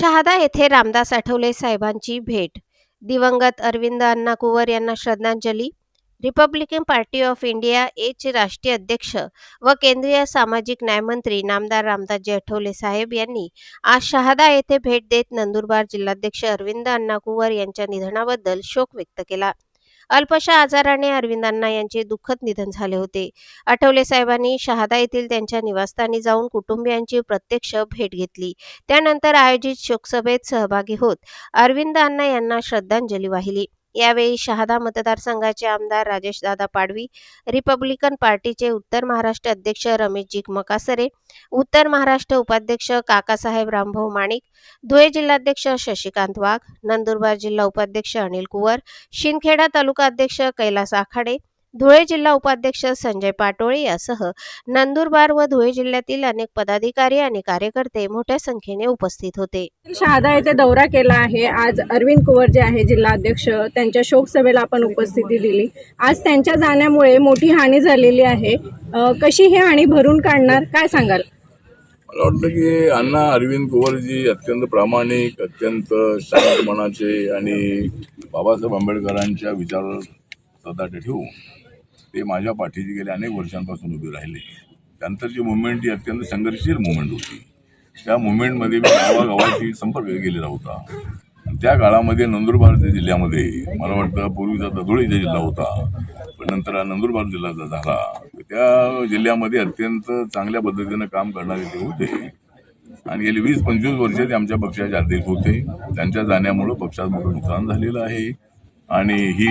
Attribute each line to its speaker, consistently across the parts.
Speaker 1: शहादा येथे रामदास आठवले साहेबांची भेट, दिवंगत अरविंद अण्णा कुवर यांना श्रद्धांजली. रिपब्लिकन पार्टी ऑफ इंडिया चे राष्ट्रीय अध्यक्ष व केंद्रीय सामाजिक न्याय मंत्री नामदार रामदासजी आठवले साहेब यांनी आज शहादा येथे भेट देत नंदुरबार जिल्हाध्यक्ष अरविंद अण्णा कुवर यांच्या निधनाबद्दल शोक व्यक्त केला. अल्पशा आजाराने अरविंदांना यांचे दुःखद निधन झाले होते. आठवले साहेबांनी शहादा येथील त्यांच्या निवासस्थानी जाऊन कुटुंबियांची प्रत्यक्ष भेट घेतली. त्यानंतर आयोजित शोकसभेत सहभागी होत अरविंद अण्णा यांना श्रद्धांजली वाहिली. यावेळी शहादा मतदारसंघाचे आमदार राजेशदादा पाडवी, रिपब्लिकन पार्टीचे उत्तर महाराष्ट्र अध्यक्ष रमेशजी मकासरे, उत्तर महाराष्ट्र उपाध्यक्ष काकासाहेब रामभाऊ माणिक, धुळे जिल्हाध्यक्ष शशिकांत वाघ, नंदुरबार जिल्हा उपाध्यक्ष अनिल कुवर, शिंदखेडा तालुका अध्यक्ष कैलास आखाडे, धुळे जिल्हा उपाध्यक्ष संजय पाटोळे यासह नंदुरबार व धुळे जिल्ह्यातील अनेक पदाधिकारी आणि कार्यकर्ते मोठ्या संख्येने उपस्थित होते.
Speaker 2: शहादा येथे दौरा केला आहे. आज अरविंद कुवर जे आहे जिल्हाध्यक्ष, त्यांच्या शोक सभेला आपण उपस्थिती दिली. आज त्यांच्या जाण्यामुळे मोठी हानी झालेली आहे. कशी ही हानी भरून काढणार, काय सांगाल?
Speaker 3: मला वाटतं की अण्णा अरविंद कुवरजी अत्यंत प्रामाणिक, अत्यंत शांत मनाचे आणि बाबासाहेब आंबेडकरांच्या विचार सदाटे ठेवून ते माझ्या पाठीशी गेले अनेक वर्षांपासून उभे राहिले. त्यानंतरची मुवमेंट ही अत्यंत संघर्षशील मुवमेंट होती. त्या मुवमेंटमध्ये मी गावागावाशी संपर्क केलेला होता. त्या काळामध्ये नंदुरबार जिल्ह्यामध्ये मला वाटतं पूर्वीचा धुळे जिल्हा होता, पण नंतर नंदुरबार जिल्हा झाला. त्या जिल्ह्यामध्ये अत्यंत चांगल्या पद्धतीनं काम करणारे ते होते आणि गेली 20-25 वर्ष ते आमच्या पक्षाचे अध्यक्ष होते. त्यांच्या जाण्यामुळं पक्षात मोठं नुकसान झालेलं आहे आणि ही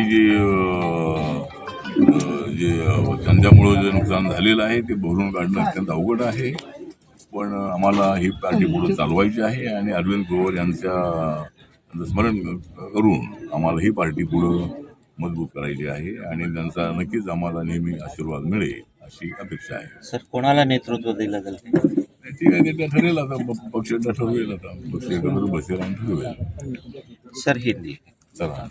Speaker 3: त्यांच्यामुळं जे नुकसान झालेलं आहे ते भरून काढणं अत्यंत अवघड आहे. पण आम्हाला ही पार्टी पुढे चालवायची आहे आणि अरविंद कुवर यांचं स्मरण करून आम्हाला ही पार्टी पुढं मजबूत करायची आहे आणि त्यांचा नक्कीच आम्हाला नेहमी आशीर्वाद मिळेल अशी अपेक्षा आहे.
Speaker 4: सर, कोणाला नेतृत्व दिलं जाईल?
Speaker 3: ठीक आहे, ते ठरेल. आता पक्ष ठरवेल, आता पक्ष एकत्र बसेल आणि ठरवेल.
Speaker 4: सर, हिंदी
Speaker 3: चला.